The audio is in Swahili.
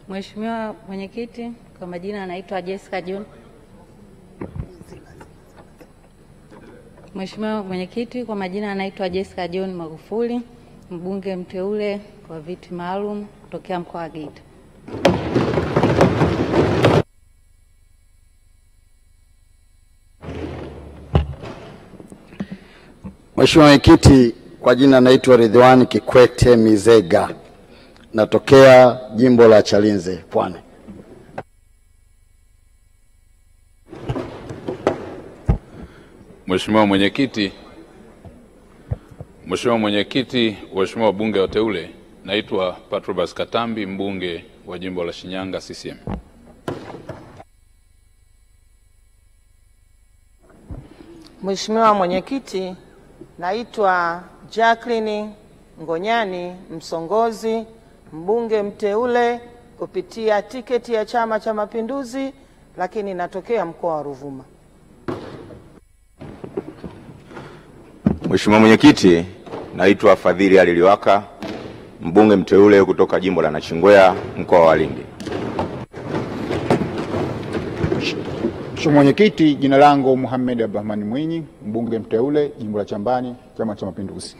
Mheshimiwa Mwenyekiti, kwa majina anaitwa Jessica John. Mheshimiwa Mwenyekiti, kwa majina anaitwa Jessica John Magufuli, mbunge mteule kwa viti maalum kutokea mkoa wa Geita. Mheshimiwa Mwenyekiti, kwa jina naitwa Ridhiwani Kikwete Mizega, natokea jimbo la Chalinze, Pwani. Mheshimiwa Mwenyekiti, Waheshimiwa wabunge wateule, naitwa Patrobas Katambi, mbunge wa jimbo la Shinyanga CCM. Mheshimiwa Mwenyekiti, naitwa Jacqueline Ngonyani Msongozi, mbunge mteule kupitia tiketi ya Chama cha Mapinduzi, lakini natokea mkoa wa Ruvuma. Mheshimiwa Mwenyekiti, naitwa Fadhili Ali Liwaka, mbunge mteule kutoka jimbo la Nachingwea, mkoa wa Lindi. Mheshimiwa Mwenyekiti, jina langu Mohamed Abdulrahman Mwinyi, mbunge mteule jimbo la Chambani, Chama cha Mapinduzi.